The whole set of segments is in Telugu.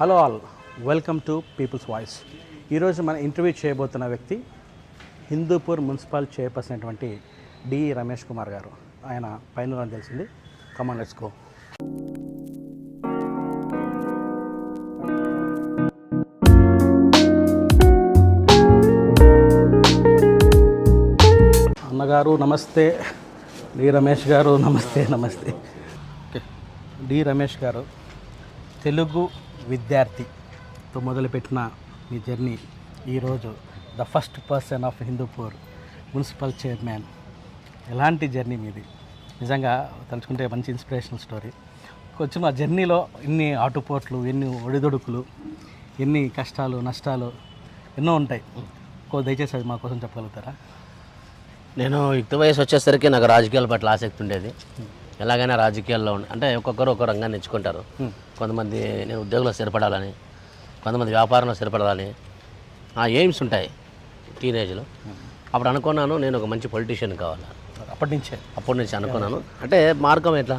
Hello all, welcome to people's voice. ఈరోజు మనం ఇంటర్వ్యూ చేయబోతున్న వ్యక్తి హిందూపూర్ మున్సిపల్ చైర్పర్సన్ అయినటువంటి డి రమేష్ కుమార్ గారు. ఆయన పైన అని తెలిసింది. Come on let's go. అన్నగారు నమస్తే. డి రమేష్ గారు నమస్తే. ఓకే, డి రమేష్ గారు తెలుగు విద్యార్థితో మొదలుపెట్టిన మీ జర్నీ ఈరోజు the first person of Hindupur municipal chairman. ఎలాంటి జర్నీ మీది? నిజంగా తలుచుకుంటే మంచి ఇన్స్పిరేషనల్ స్టోరీ. కొంచెం ఆ జర్నీలో ఎన్ని ఆటుపోట్లు, ఎన్ని ఒడిదొడుకులు, ఎన్ని కష్టాలు నష్టాలు ఎన్నో ఉంటాయి. దయచేసి అది మా కోసం చెప్పగలుగుతారా? నేను యుక్త వయసు వచ్చేసరికి నాకు రాజకీయాల పట్ల ఆసక్తి ఉండేది. ఎలాగైనా రాజకీయాల్లో అంటే ఒక్కొక్కరు ఒక్కో రంగాన్ని ఎంచుకుంటారు. కొంతమంది నేను ఉద్యోగంలో స్థిరపడాలని, కొంతమంది వ్యాపారంలో స్థిరపడాలని ఆ ఎయిమ్స్ ఉంటాయి టీనేజ్లో. అప్పుడు అనుకున్నాను నేను ఒక మంచి పొలిటీషియన్ కావాలి. అప్పటి నుంచి అనుకున్నాను. అంటే మార్గం ఎట్లా,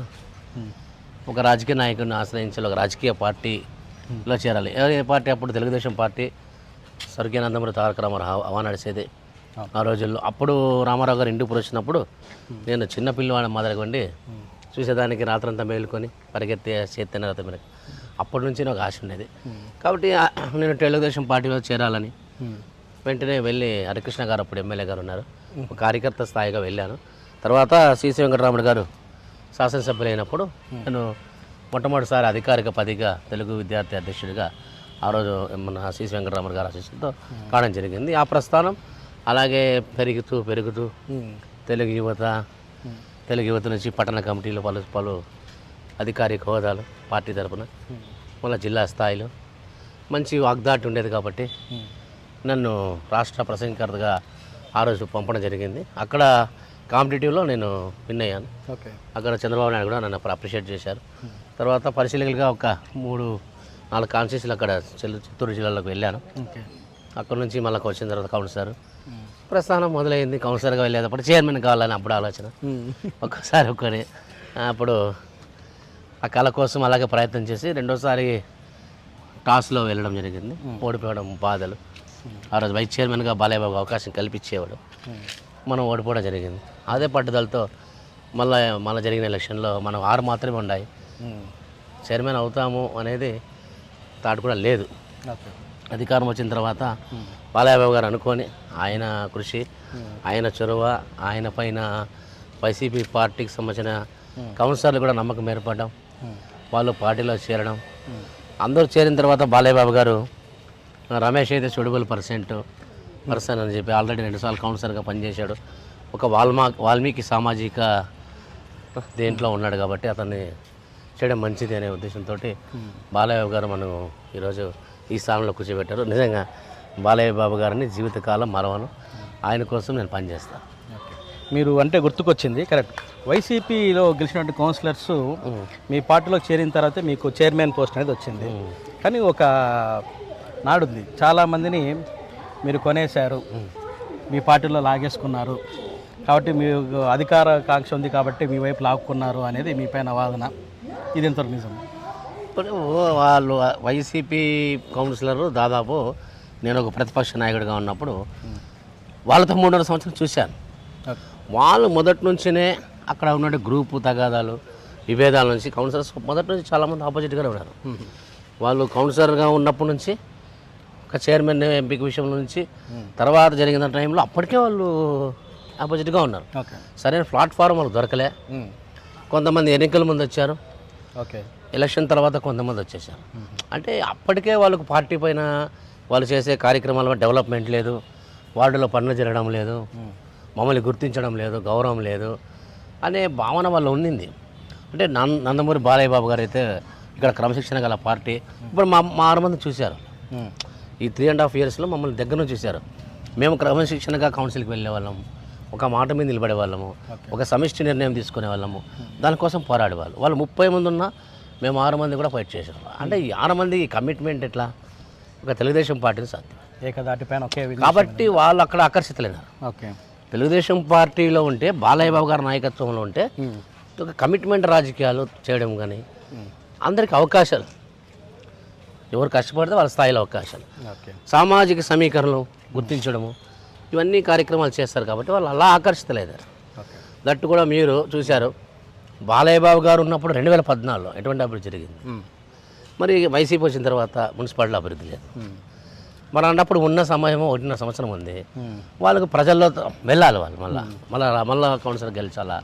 ఒక రాజకీయ నాయకుడిని ఆశ్రయించాలి, ఒక రాజకీయ పార్టీలో చేరాలి. ఏ పార్టీ? అప్పుడు తెలుగుదేశం పార్టీ, స్వర్గీయ నందమూరి తారక రామారావు హవా నడిచేది ఆ రోజుల్లో. అప్పుడు రామారావు గారు ఇంటికి వచ్చినప్పుడు నేను చిన్న పిల్లవాడి మొదలుకోండి చూసేదానికి రాత్రంతా మేలుకొని పరిగెత్తే చేతన రథం మీద. అప్పటి నుంచి నాకు ఆశ ఉండేది. కాబట్టి నేను తెలుగుదేశం పార్టీలో చేరాలని వెంటనే వెళ్ళి హరికృష్ణ గారు అప్పుడు ఎమ్మెల్యే గారు ఉన్నారు, ఒక కార్యకర్త స్థాయిగా వెళ్ళాను. తర్వాత సిసి వెంకటరామన్ గారు శాసనసభ్యులు అయినప్పుడు నేను మొట్టమొదటిసారి అధికారిక పదవిగా తెలుగు విద్యార్థి అధ్యక్షుడిగా ఆ రోజు మన సిసి వెంకటరామన్ గారు ఆశీస్సులతో కావడం జరిగింది. ఆ ప్రస్థానం అలాగే పెరుగుతూ తెలుగు యువత నుంచి పట్టణ కమిటీలు పలు అధికారిక హోదాలు పార్టీ తరఫున, మళ్ళీ జిల్లా స్థాయిలో మంచి వాగ్దాటి ఉండేది. కాబట్టి నన్ను రాష్ట్ర ప్రసంగకర్తగా ఆ రోజు పంపడం జరిగింది. అక్కడ కాంపిటేటివ్లో నేను విన్ అయ్యాను. అక్కడ చంద్రబాబు నాయుడు కూడా నన్ను అప్రిషియేట్ చేశారు. తర్వాత పరిశీలకులుగా ఒక 3-4 కాన్స్టిట్యూన్సీలు అక్కడ చిత్తూరు జిల్లాలోకి వెళ్ళాను. అక్కడ నుంచి మళ్ళీ వచ్చిన తర్వాత కౌన్సిలర్ ప్రస్థానం మొదలైంది. కౌన్సిలర్గా వెళ్ళేటప్పుడు చైర్మన్ కావాలని అప్పుడు ఆలోచన. ఒక్కసారి అప్పుడు ఆ కళ కోసం అలాగే ప్రయత్నం చేసి రెండోసారి టాస్లో వెళ్ళడం జరిగింది. ఓడిపోవడం బాధలు. ఆ రోజు వైస్ చైర్మన్గా బాలయ్యబాబు అవకాశం కల్పించేవాడు, మనం ఓడిపోవడం జరిగింది. అదే పట్టుదలతో మళ్ళీ జరిగిన ఎలక్షన్లో మనం 6 మాత్రమే ఉన్నాయి. చైర్మన్ అవుతాము అనేది థాట్ కూడా లేదు. అధికారం వచ్చిన తర్వాత బాలయ్యబాబు గారు అనుకొని ఆయన కృషి, ఆయన చొరవ, ఆయన పైన వైసీపీ పార్టీకి సంబంధించిన కౌన్సిలర్లు కూడా నమ్మకం ఏర్పడడం, వాళ్ళు పార్టీలో చేరడం. అందరూ చేరిన తర్వాత బాలయ్యబాబు గారు రమేష్ అయితే సూటబుల్ పర్సన్ అని చెప్పి ఆల్రెడీ 2 సార్లు కౌన్సిలర్గా పనిచేశాడు. ఒక వాల్మీకి సామాజిక దేంట్లో ఉన్నాడు కాబట్టి అతన్ని చేయడం మంచిది అనే ఉద్దేశంతో బాలయ్యబాబు గారు మనం ఈరోజు ఈ స్థానంలో కూర్చోబెట్టారు. నిజంగా బాలయ్య బాబు గారిని జీవితకాలం మరవను. ఆయన కోసం నేను పనిచేస్తాను. మీరు అంటే గుర్తుకొచ్చింది, కరెక్ట్. వైసీపీలో గెలిచినటువంటి కౌన్సిలర్స్ మీ పార్టీలో చేరిన తర్వాత మీకు చైర్మన్ పోస్ట్ అనేది వచ్చింది. కానీ ఒక నాడుంది, చాలామందిని మీరు కొనేశారు, మీ పార్టీలో లాగేసుకున్నారు, కాబట్టి మీకు అధికార కాంక్ష ఉంది కాబట్టి మీ వైపు లాక్కున్నారు అనేది మీ పైన వాదన. ఇది ఎంతవరకు నిజం? ఇప్పుడు వాళ్ళు వైసీపీ కౌన్సిలరు దాదాపు నేను ఒక ప్రతిపక్ష నాయకుడిగా ఉన్నప్పుడు వాళ్ళతో 3.5 సంవత్సరాలు చూశాను. వాళ్ళు మొదటి నుంచినే అక్కడ ఉన్న గ్రూపు తగాదాలు, విభేదాల నుంచి కౌన్సిలర్స్ మొదటి నుంచి చాలామంది ఆపోజిట్గానే ఉన్నారు. వాళ్ళు కౌన్సిలర్గా ఉన్నప్పటి నుంచి ఒక చైర్మన్ ఎంపిక విషయం నుంచి తర్వాత జరిగిన టైంలో అప్పటికే వాళ్ళు ఆపోజిట్గా ఉన్నారు. సరైన ప్లాట్ఫారం వాళ్ళకి దొరకలే. కొంతమంది ఎన్నికల ముందు వచ్చారు, ఎలక్షన్ తర్వాత కొంతమంది వచ్చేసారు. అంటే అప్పటికే వాళ్ళకు పార్టీ పైన వాళ్ళు చేసే కార్యక్రమాల డెవలప్మెంట్ లేదు, వార్డులో పనులు జరగడం లేదు, మమ్మల్ని గుర్తించడం లేదు, గౌరవం లేదు అనే భావన వాళ్ళు ఉండింది. అంటే నందమూరి బాలయ్య బాబు గారు అయితే ఇక్కడ క్రమశిక్షణ గల పార్టీ. ఇప్పుడు మా 6 మంది చూశారు ఈ 3.5 ఇయర్స్లో మమ్మల్ని దగ్గర నుంచి చూశారు. మేము క్రమశిక్షణగా కౌన్సిల్కి వెళ్ళే వాళ్ళము, ఒక మాట మీద నిలబడే వాళ్ళము, ఒక సమిష్టి నిర్ణయం తీసుకునే వాళ్ళము, దానికోసం పోరాడేవాళ్ళు. వాళ్ళు 30 మంది ఉన్నా మేము 6 మంది కూడా ఫైట్ చేసాం. అంటే ఈ 6 మంది కమిట్మెంట్ ఎట్లా ఒక తెలుగుదేశం పార్టీని సాధ్యం ఏకదాటిపైన ఒకే కాబట్టి వాళ్ళు అక్కడ ఆకర్షితులైనారు. తెలుగుదేశం పార్టీలో ఉంటే బాలయ్య బాబు గారి నాయకత్వంలో ఉంటే ఒక కమిట్మెంట్ రాజకీయాలు చేయడం కానీ అందరికీ అవకాశాలు ఎవరు కష్టపడితే వాళ్ళ స్థాయిలో అవకాశాలు, ఓకే సామాజిక సమీకరణలు గుర్తించడము, ఇవన్నీ కార్యక్రమాలు చేస్తారు కాబట్టి వాళ్ళు అలా ఆకర్షితులయ్యారు. ఓకే దట్టు కూడా మీరు చూశారు, బాలయ్య బాబు గారు ఉన్నప్పుడు 2014లో ఎటువంటి అభివృద్ధి జరిగింది. మరి వైసీపీ వచ్చిన తర్వాత మున్సిపాలిటీ అభివృద్ధి లేదు. మరి అన్నప్పుడు ఉన్న సమయము 1.5 సంవత్సరం ఉంది, వాళ్ళకు ప్రజల్లో వెళ్ళాలి, వాళ్ళు మళ్ళా కౌన్సిలర్ గెలిచాలా,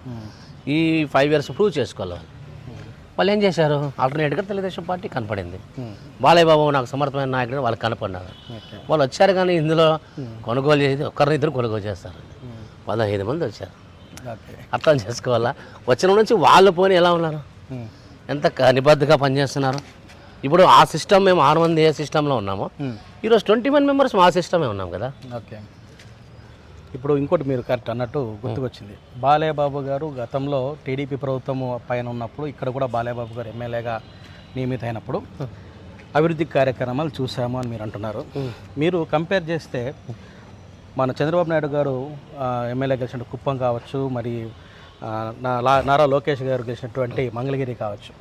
ఈ 5 years ప్రూవ్ చేసుకోవాలి. వాళ్ళు ఏం చేశారు, ఆల్టర్నేట్గా తెలుగుదేశం పార్టీ కనపడింది. బాలయ్య బాబు నాకు సమర్థమైన నాయకుడు వాళ్ళు కనపడినారు. వాళ్ళు వచ్చారు, కానీ ఇందులో కొనుగోలు చేసి ఒకరినిద్దరు కొనుగోలు చేస్తారు. 15 మంది వచ్చారు. అర్థం చేసుకోవాలా, వచ్చిన నుంచి వాళ్ళు పోని ఎలా ఉన్నారు, ఎంత నిబద్ధగా పనిచేస్తున్నారు. ఇప్పుడు ఆ సిస్టమ్ మేము 6 మంది ఏ సిస్టంలో ఉన్నామో, ఈరోజు 21 members ఆ సిస్టమే ఉన్నాం కదా. ఓకే ఇప్పుడు ఇంకోటి మీరు కరెక్ట్ అన్నట్టు గుర్తుకొచ్చింది, బాలయ్య బాబు గారు గతంలో టీడీపీ ప్రభుత్వం పైన ఉన్నప్పుడు ఇక్కడ కూడా బాలయ్య బాబు గారు ఎమ్మెల్యేగా నియమితమైనప్పుడు అభివృద్ధి కార్యక్రమాలు చూసాము అని మీరు అంటున్నారు. మీరు కంపేర్ చేస్తే మన చంద్రబాబు నాయుడు గారు ఎమ్మెల్యే గెలిచిన కుప్పం కావచ్చు, మరి నారా లోకేష్ గారు గెలిచినటువంటి మంగళగిరి కావచ్చు,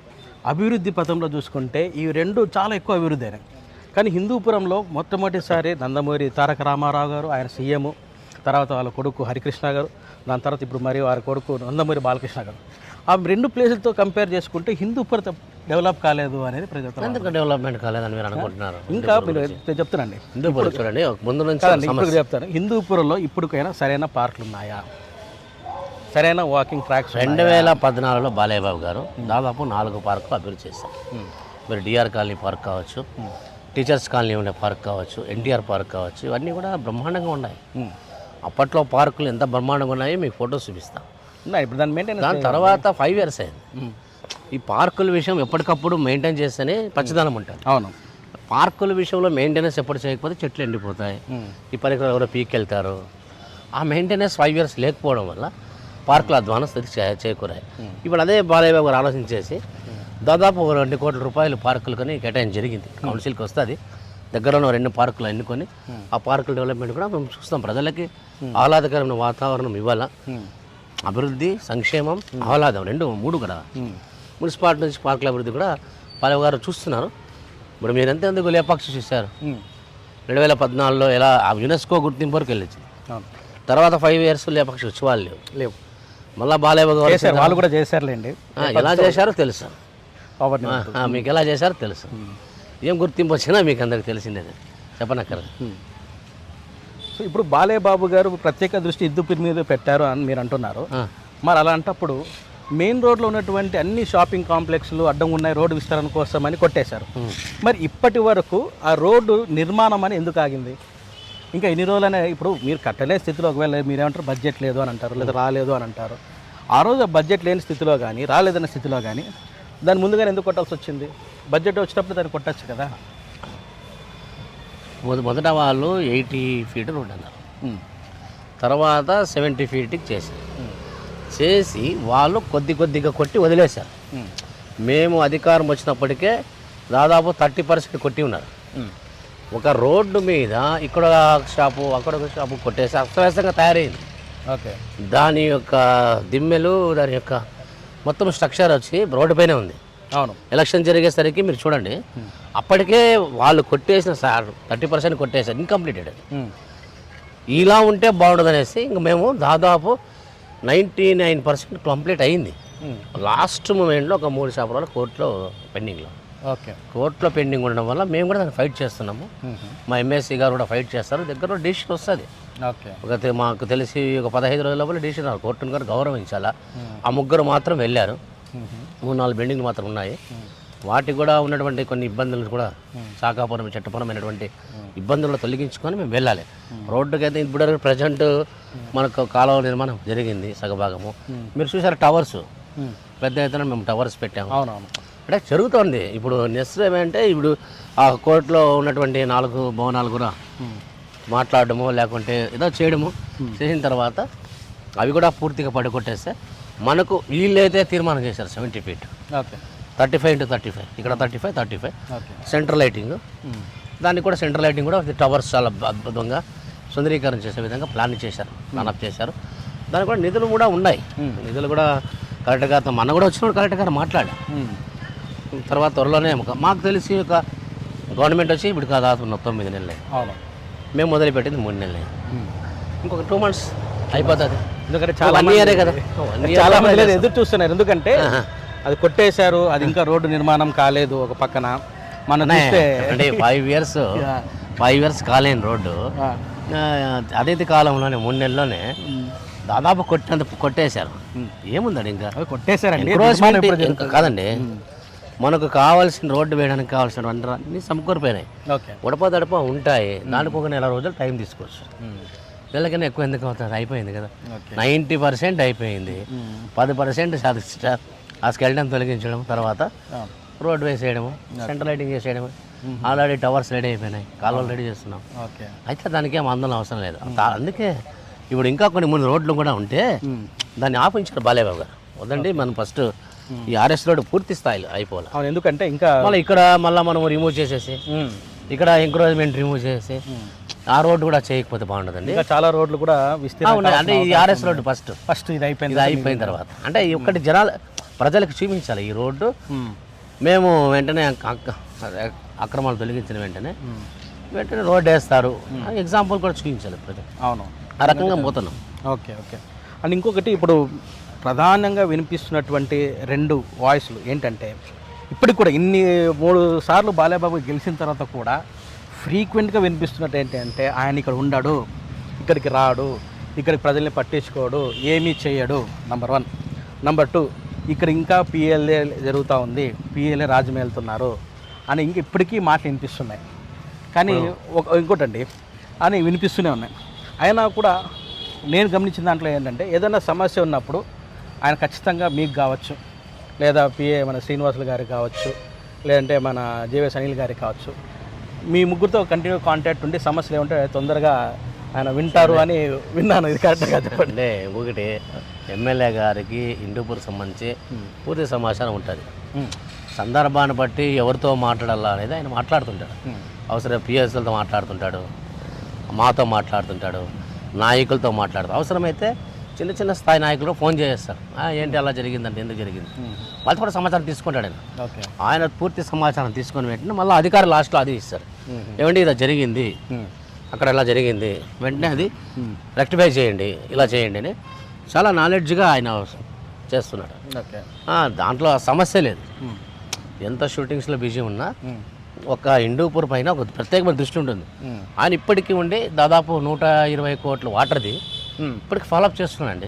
అభివృద్ధి పథంలో చూసుకుంటే ఈ రెండు చాలా ఎక్కువ అభివృద్ధి అయినాయి. కానీ హిందూపురంలో మొట్టమొదటిసారి నందమూరి తారక రామారావు గారు, ఆయన సీఎం, తర్వాత వాళ్ళ కొడుకు హరికృష్ణ గారు, దాని తర్వాత ఇప్పుడు మరి వారి కొడుకు నందమూరి బాలకృష్ణ గారు, ఆ 2 ప్లేసులతో కంపేర్ చేసుకుంటే హిందూపురం డెవలప్ కాలేదు అనేది ప్రజలు. ఎందుకు డెవలప్మెంట్ కాలేదని మీరు అనుకుంటున్నారు? ఇంకా మీరు చెప్తానండి, హిందూపురం చూడండి, ముందు నుంచి ఇప్పుడు చెప్తాను, హిందూపురంలో ఇప్పటికైనా సరైన పార్కులు ఉన్నాయా, సరైన వాకింగ్ ట్రాక్స్? 2014లో బాలయ్య బాబు గారు దాదాపు 4 పార్కులు అభివృద్ధి చేశారు. మీరు డిఆర్ కాలనీ పార్క్ కావచ్చు, టీచర్స్ కాలనీ ఉండే పార్క్ కావచ్చు, ఎన్టీఆర్ పార్క్ కావచ్చు, ఇవన్నీ కూడా బ్రహ్మాండంగా ఉన్నాయి. అప్పట్లో పార్కులు ఎంత బ్రహ్మాండంగా ఉన్నాయో మీకు ఫోటోస్ చూపిస్తాం. ఇప్పుడు దాని మెయింటెనెన్స్, దాని తర్వాత 5 years అయింది. ఈ పార్కుల విషయం ఎప్పటికప్పుడు మెయింటైన్ చేస్తేనే పచ్చదనం ఉంటుంది. అవును, పార్కుల విషయంలో మెయింటెనెన్స్ ఎప్పుడు చేయకపోతే చెట్లు ఎండిపోతాయి, ఈ పరికరాలు ఎవరో పీకెళ్తారు. ఆ మెయింటెనెన్స్ 5 years లేకపోవడం వల్ల పార్కుల అధ్వాన స్థితి చేకూరాయి. ఇప్పుడు అదే బాలయ్య బాబు గారు ఆలోచించేసి దాదాపు 2 కోట్ల రూపాయలు పార్కులకని కేటాయించడం జరిగింది. కౌన్సిల్కి వస్తుంది, దగ్గరలో 2 పార్కులు ఎన్నుకొని ఆ పార్కుల డెవలప్మెంట్ కూడా మేము చూస్తాం. ప్రజలకి ఆహ్లాదకరమైన వాతావరణం ఇవ్వాలా, అభివృద్ధి, సంక్షేమం, ఆహ్లాదం 3 కూడా. మున్సిపాలిటీ నుంచి పార్కుల అభివృద్ధి కూడా బాలయ్య గారు చూస్తున్నారు. ఇప్పుడు మీరు ఎంతెందుకు లేపాక్షి చూశారు, 2014లో ఎలా యునెస్కో గుర్తింపు వరకు వెళ్ళొచ్చింది. తర్వాత 5 years లేపాక్షి ఉత్సవాలు లేవు. మళ్ళీ బాలయ్య గారు వాళ్ళు కూడా చేశారులేండి, ఎలా చేశారో తెలుసు, మీకు ఎలా చేశారో తెలుసు. ఏం గుర్తింపు వచ్చినా మీకు అందరికి తెలిసిందే, చెప్పనక్కర్లేదు. సో ఇప్పుడు బాలయ్య బాబు గారు ప్రత్యేక దృష్టి హిందూపురం మీద పెట్టారు అని మీరు అంటున్నారు. మరి అలాంటప్పుడు మెయిన్ రోడ్లో ఉన్నటువంటి అన్ని షాపింగ్ కాంప్లెక్స్లు అడ్డం ఉన్నాయి రోడ్డు విస్తరణ కోసం అని కొట్టేశారు. మరి ఇప్పటి వరకు ఆ రోడ్డు నిర్మాణం అని ఎందుకు ఆగింది? ఇంకా ఎన్ని రోజులనే, ఇప్పుడు మీరు కట్టలే స్థితిలో, ఒకవేళ మీరేమంటారు బడ్జెట్ లేదు అని అంటారు, లేదా రాలేదు అని అంటారు. ఆ రోజు బడ్జెట్ లేని స్థితిలో కానీ, రాలేదన్న స్థితిలో కానీ దాన్ని ముందుగానే ఎందుకు కొట్టాల్సి వచ్చింది? బడ్జెట్ వచ్చినప్పుడు దాన్ని కొట్టచ్చు కదా. మొదట వాళ్ళు 80 feet రోడ్ అన్నారు, తర్వాత 70 feetకి చేసి వాళ్ళు కొద్దిగా కొట్టి వదిలేశారు. మేము అధికారం వచ్చినప్పటికే దాదాపు 30% కొట్టి ఉన్నారు. ఒక రోడ్డు మీద ఇక్కడ షాపు అక్కడ ఒక షాపు కొట్టేసి అస్తవ్యస్తంగా తయారైంది. ఓకే, దాని యొక్క దిమ్మెలు, దాని యొక్క మొత్తం స్ట్రక్చర్ వచ్చి రోడ్డు పైనే ఉంది. అవును, ఎలక్షన్ జరిగేసరికి మీరు చూడండి, అప్పటికే వాళ్ళు కొట్టేసిన 30% కొట్టేసారు, ఇన్కంప్లీటెడ్. ఇలా ఉంటే బాగుండదు అనేసి ఇంక మేము దాదాపు 99% కంప్లీట్ అయింది. లాస్ట్ మూమెంట్లో ఒక 3 షాపుల కోర్టులో పెండింగ్లో. ఓకే, కోర్టులో పెండింగ్ ఉండడం వల్ల మేము కూడా దాన్ని ఫైట్ చేస్తున్నాము. మా ఎమ్మెల్సీ గారు కూడా ఫైట్ చేస్తారు. దగ్గర డిసిషన్ వస్తుంది. ఓకే, మాకు తెలిసి ఒక 15 రోజుల లోపల డిసిషన్ రావాలి. కోర్టును గారు గౌరవించాలా. ఆ 3 మాత్రం వెళ్ళారు, 3-4 బిల్డింగ్లు మాత్రం ఉన్నాయి. వాటికి కూడా ఉన్నటువంటి కొన్ని ఇబ్బందులు కూడా శాఖాపరమైన చట్టపరమైనటువంటి ఇబ్బందులు తొలగించుకొని మేము వెళ్ళాలి. రోడ్డుకి అయితే ఇప్పుడు ప్రజెంట్ మనకు కాలువ నిర్మాణం జరిగింది సగభాగము. మీరు చూసారు టవర్స్, పెద్ద ఎత్తున మేము టవర్స్ పెట్టాము. అవునవును, అంటే జరుగుతుంది. ఇప్పుడు నెక్స్ట్ ఏమంటే ఇప్పుడు ఆ కోర్టులో ఉన్నటువంటి 4 భవనాలు కూడా మాట్లాడడము లేకుంటే ఏదో చేయడము చేసిన తర్వాత అవి కూడా పూర్తిగా పడికొట్టేస్తే మనకు వీళ్ళైతే తీర్మానం చేశారు 70 feet, ఓకే, 35 into 35, ఇక్కడ 35 సెంట్రల్ లైటింగ్. దానికి కూడా సెంట్రల్ లైటింగ్ కూడా టవర్స్ చాలా అద్భుతంగా సుందరీకరణ చేసే విధంగా ప్లాన్ చేశారు, ప్లానప్ చేశారు. దానికి కూడా నిధులు కూడా ఉన్నాయి. నిధులు కూడా కరెక్ట్గా మన కూడా వచ్చినప్పుడు కరెక్ట్గా మాట్లాడా. తర్వాత త్వరలోనే మాకు తెలిసి ఒక గవర్నమెంట్ వచ్చి ఇప్పుడు దాదాపు 9 నెలలే. అవును. మేము మొదలుపెట్టింది 3 నెలలే. ఇంకొక 2 months అయిపోతుంది. ఎందుకంటే చాలా 1 year కదా. చాలా మంది ఎదురు చూస్తున్నారు. ఎందుకంటే అది కొట్టేశారు, అది ఇంకా రోడ్డు నిర్మాణం కాలేదు. ఒక పక్కన మనం చూస్తే అంటే 5 years కాలేని రోడ్డు అదే కాలంలోనే 3 నెలల్లోనే దాదాపు కొట్టేశారు. ఏముందండి ఇంకా కొట్టేశారండి. కాదండి, మనకు కావాల్సిన రోడ్డు వేయడానికి కావాల్సిన అన్నీ సమకూరిపోయినాయి. ఉడప ఉంటాయి. దానికి ఒక 1 నెల రోజులు టైం తీసుకోవచ్చు. నెలకన్నా ఎక్కువ ఎందుకు అవుతుంది? అయిపోయింది కదా. 90% అయిపోయింది. 10% ఆ స్కెల్టన్ తొలగించడం, తర్వాత రోడ్ వేసేయడము, సెంట్రల్ లైటింగ్ చేసేయడము. ఆల్రెడీ టవర్స్ రెడీ అయిపోయినాయి, కాలువలు రెడీ చేస్తున్నాం. అయితే దానికి ఏం ఆందోళన అవసరం లేదు. అందుకే ఇప్పుడు ఇంకా కొన్ని 3 రోడ్లు కూడా ఉంటే దాన్ని ఆపించారు బాలేబాబు గారు. వద్దండి, మనం ఫస్ట్ ఈ ఆర్ఎస్ రోడ్ పూర్తి స్థాయిలో అయిపోవాలి. ఎందుకంటే ఇంకా మళ్ళీ ఇక్కడ మనం రిమూవ్ చేసేసి ఇక్కడ ఎంక్రోచ్మెంట్ రిమూవ్ చేసి ఆ రోడ్డు కూడా చేయకపోతే బాగుంటుందండి. ఇంకా చాలా రోడ్లు కూడా అంటే ఈ ఆర్ఎస్ రోడ్డు ఫస్ట్ ఇది అయిపోయిన తర్వాత అంటే ఒక్కటి జనాలు ప్రజలకు చూపించాలి ఈ రోడ్డు. మేము వెంటనే అక్రమాలు తొలగించిన వెంటనే రోడ్డు వేస్తారు. ఎగ్జాంపుల్ కూడా చూపించాలి ప్రజలు. అవును, ఆ రకంగా పోతున్నాం. ఓకే. అండ్ ఇంకొకటి, ఇప్పుడు ప్రధానంగా వినిపిస్తున్నటువంటి 2 వాయిస్లు ఏంటంటే, ఇప్పటికి కూడా 3 సార్లు బాలేబాబు గెలిచిన తర్వాత కూడా ఫ్రీక్వెంట్గా వినిపిస్తున్నట్టు ఏంటంటే, ఆయన ఇక్కడ ఉండడు, ఇక్కడికి రాడు, ఇక్కడికి ప్రజల్ని పట్టించుకోడు, ఏమీ చేయడు. నంబర్ 1. నంబర్ 2, ఇక్కడ ఇంకా పిఎల్ఏ జరుగుతూ ఉంది, పిఎల్ఏ రాజ్యం వెళ్తున్నారు అని ఇప్పటికీ మాటలు వినిపిస్తున్నాయి. కానీ ఇంకోటండి అని వినిపిస్తూనే ఉన్నాయి. అయినా కూడా నేను గమనించిన దాంట్లో ఏంటంటే, ఏదైనా సమస్య ఉన్నప్పుడు ఆయన ఖచ్చితంగా మీకు కావచ్చు, లేదా పిఏ మన శ్రీనివాసులు గారికి కావచ్చు, లేదంటే మన జేవీఎస్ అనిల్ గారికి కావచ్చు, మీ ముగ్గురితో కంటిన్యూ కాంటాక్ట్ ఉండి సమస్యలు ఏమంటే తొందరగా ఆయన వింటారు అని విన్నాను. ఇది కరెక్ట్గా చెప్పండి. ఇంకొకటి, ఎమ్మెల్యే గారికి హిందూపూర్ సంబంధించి పూర్తి సమాచారం ఉంటుంది. సందర్భాన్ని బట్టి ఎవరితో మాట్లాడాలా అనేది ఆయన మాట్లాడుతుంటాడు. అవసరం పిఎస్ఎల్తో మాట్లాడుతుంటాడు, మాతో మాట్లాడుతుంటాడు, నాయకులతో మాట్లాడుతాడు. అవసరమైతే చిన్న స్థాయి నాయకులు ఫోన్ చేస్తారు. ఏంటి అలా జరిగిందంటే ఎందుకు జరిగింది, వాళ్ళతో కూడా సమాచారం తీసుకుంటాడు ఆయన. ఆయన పూర్తి సమాచారం తీసుకొని వెంటనే మళ్ళీ అధికారులు లాస్ట్లో అది ఇస్తారు. ఏమంటే ఇలా జరిగింది, అక్కడ ఇలా జరిగింది, వెంటనే అది రెక్టిఫై చేయండి, ఇలా చేయండి అని చాలా నాలెడ్జ్గా ఆయన చేస్తున్నాడు. దాంట్లో సమస్య లేదు. ఎంత షూటింగ్స్లో బిజీ ఉన్నా ఒక హిందూపూర్ పైన ఒక ప్రత్యేకమైన దృష్టి ఉంటుంది. ఆయన ఇప్పటికీ ఉండి దాదాపు 120 కోట్ల వాటర్ది ఇప్పటికి ఫాలోఅప్ చేస్తున్నాడండి.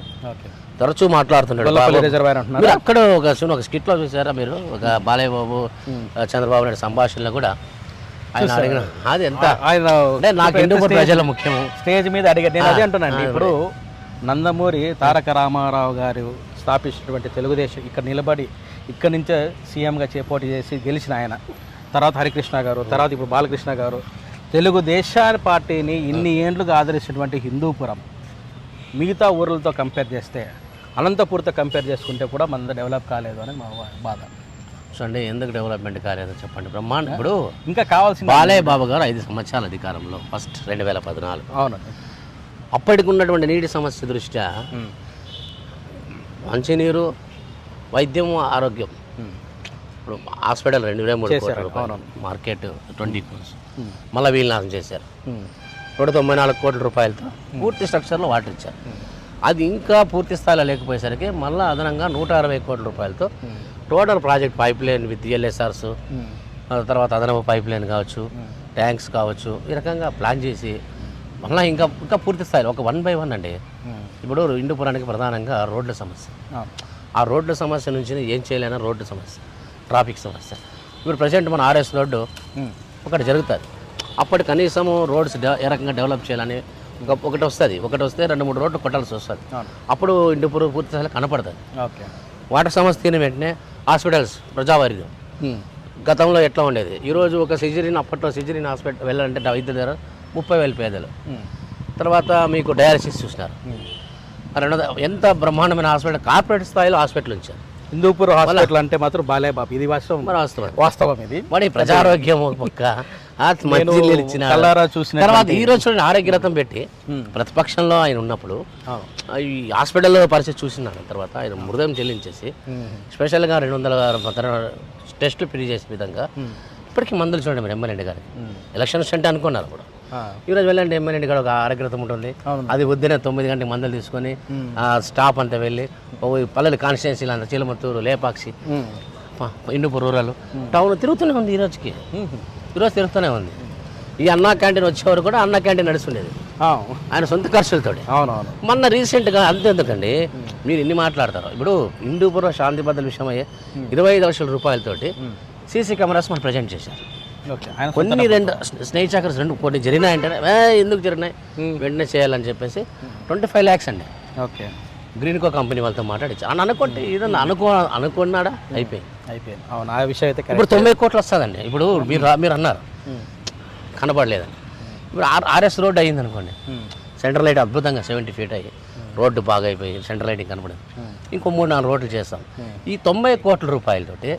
తరచూ మాట్లాడుతున్నాడు. అక్కడ ఒక స్కిట్లో చూసారా మీరు, ఒక బాలయ్య బాబు చంద్రబాబు నాయుడు సంభాషణలో కూడా ఆయన అడిగిన అది ఎంత అంటే నాకు హిందూపూర్ ప్రజలు ముఖ్యము స్టేజ్ మీద అడిగారు. నేను అదే అంటున్నాను. ఇప్పుడు నందమూరి తారక రామారావు గారు స్థాపించినటువంటి తెలుగుదేశం ఇక్కడ నిలబడి ఇక్కడి నుంచే సీఎంగా పోటీ చేసి గెలిచిన ఆయన, తర్వాత హరికృష్ణ గారు, తర్వాత ఇప్పుడు బాలకృష్ణ గారు, తెలుగుదేశం పార్టీని ఇన్ని ఏండ్లుగా ఆదరిస్తున్నటువంటి హిందూపురం మిగతా ఊర్లతో కంపేర్ చేస్తే, అనంతపూర్తో కంపేర్ చేసుకుంటే కూడా మన డెవలప్ కాలేదు అని మా బాధ. చూడండి, ఎందుకు డెవలప్మెంట్ కాలేదో చెప్పండి. బ్రహ్మాండం. ఇప్పుడు ఇంకా కావాల్సిన బాలయ్య బాబు గారు 5 సంవత్సరాల అధికారంలో, ఫస్ట్ 2014. అవునండి. అప్పటికి ఉన్నటువంటి నీటి సమస్య దృష్ట్యా మంచినీరు, వైద్యం, ఆరోగ్యం, ఇప్పుడు హాస్పిటల్ 203 కోట్ల రూపాయలు, మార్కెట్ 20 crores, మళ్ళీ వీళ్ళు నాశనం చేశారు. 194 కోట్ల రూపాయలతో పూర్తి స్ట్రక్చర్లో వాటర్ ఇచ్చారు. అది ఇంకా పూర్తి స్థాయిలో లేకపోయేసరికి మళ్ళీ అదనంగా 160 కోట్ల రూపాయలతో total project pipe line with LSRs, తర్వాత అదనపు పైప్ లైన్ కావచ్చు, ట్యాంక్స్ కావచ్చు, ఈ రకంగా ప్లాన్ చేసి మళ్ళీ ఇంకా పూర్తి స్థాయిలో ఒక 1 by 1 అండి. ఇప్పుడు హిందూపురానికి ప్రధానంగా రోడ్ల సమస్య. ఆ రోడ్ల సమస్య నుంచి ఏం చేయలేనా, రోడ్డు సమస్య, ట్రాఫిక్ సమస్య. ఇప్పుడు ప్రజెంట్ మన ఆర్ఎస్ రోడ్డు ఒకటి జరుగుతుంది. అప్పటి కనీసము రోడ్స్ ఏ రకంగా డెవలప్ చేయాలని ఒకటి వస్తుంది. ఒకటి వస్తే 2-3 రోడ్లు కొట్టాల్సి వస్తుంది. అప్పుడు హిందూపూర్ పూర్తి స్థాయిలో కనపడుతుంది. వాటర్ సమస్య తీరిన వెంటనే హాస్పిటల్స్ ప్రజావారిగా గతంలో ఎట్లా ఉండేది, ఈరోజు ఒక సిజరీన్, అప్పట్లో సిజరీన్ హాస్పిటల్ వెళ్ళాలంటే వైద్యుల దగ్గర 30,000 పేదలు. తర్వాత మీకు డయాలసిస్ చూసినారు. ఎంత బ్రహ్మాండమైన హాస్పిటల్, కార్పొరేట్ స్థాయిలో హాస్పిటల్ ఉంచారు. హిందూపూర్ హాస్పిటల్ అంటే మాత్రం బాలయ్య బాబు, ఇది వాస్తవం. ఇది మరి ప్రజారోగ్యం ఒక పక్క ఇచ్చిన తర్వాత ఈ రోజు చూడండి, ఆరోగ్య రథం పెట్టి ప్రతిపక్షంలో ఆయన ఉన్నప్పుడు ఈ హాస్పిటల్లో పరిస్థితి చూసినాడు. తర్వాత ఆయన మృదయం చెల్లించేసి స్పెషల్గా 200 టెస్టులు ఫ్రీ చేసే విధంగా ఇప్పటికీ మందులు చూడండి మీరు ఎమ్మెల్యే గారికి ఎలక్షన్స్ అంటే అనుకున్నారు కూడా ఈరోజు వెళ్ళండి ఎమ్మెల్యే గారు ఒక ఆరోగ్యతం ఉంటుంది, అది వద్దునే 9 గంటలకు మందులు తీసుకొని స్టాప్ అంతా వెళ్ళి పల్లెలు కాన్స్టిట్యున్సీలు అంతా చిలమత్తూరు, లేపాక్షి, ఇండుపూర్ రూరల్ టౌన్ తిరుగుతూనే ఉంది ఈరోజుకి. ఈరోజు తిరుగుతూనే ఉంది. ఈ అన్నా క్యాంటీన్ వచ్చేవారు కూడా అన్నా క్యాంటీన్ నడుస్తుండేది ఆయన సొంత ఖర్చులతోటి. అవునవును. మొన్న రీసెంట్గా అంతెందుకండి మీరు ఇన్ని మాట్లాడతారు, ఇప్పుడు హిందూపుర శాంతి భద్రత విషయం అయ్యే 25 లక్షల రూపాయలతోటి సీసీ కెమెరాస్ మనం ప్రజెంట్ చేశారు. కొన్ని 2 స్నేక్ చాకర్స్ 2 కొన్ని జరిగినాయంటే ఎందుకు జరిగినాయి వెంటనే చేయాలని చెప్పేసి 25 lakhs అండి. ఓకే. గ్రీన్కో కంపెనీ వాళ్ళతో మాట్లాడించి అని అనుకుంటే ఇదన్నా అనుకున్నాడా అయిపోయింది. అవును, ఆ విషయం అయితే ఇప్పుడు 90 కోట్లు వస్తుందండి. ఇప్పుడు మీరు అన్నారు కనపడలేదని. ఇప్పుడు ఆర్ఎస్ రోడ్ అయ్యింది అనుకోండి, సెంట్రల్ లైట్ అద్భుతంగా 70 feet అయ్యి రోడ్డు బాగా అయిపోయి సెంట్రల్ లైటింగ్ కనపడింది. ఇంకో 3-4 రోడ్లు చేస్తాం. ఈ 90 కోట్ల రూపాయలతోటి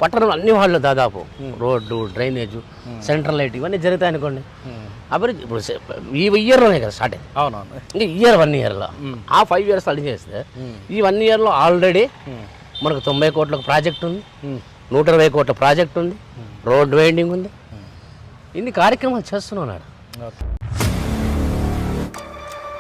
పట్టణం అన్ని వాళ్ళు దాదాపు రోడ్డు, డ్రైనేజు, సెంట్రల్ లైట్ ఇవన్నీ జరుగుతాయి అనుకోండి. అభివృద్ధి ఇప్పుడు ఈ ఇయర్లోనే కదా స్టార్ట్ అయింది. అవునవును. ఇంకా 1 yearలో ఆ 5 years అది చేస్తే ఈ 1 yearలో ఆల్రెడీ మనకు 90 కోట్ల ప్రాజెక్ట్ ఉంది, 120 కోట్ల ప్రాజెక్ట్ ఉంది, రోడ్ వైండింగ్ ఉంది. ఇన్ని కార్యక్రమాలు చేస్తున్నాడు.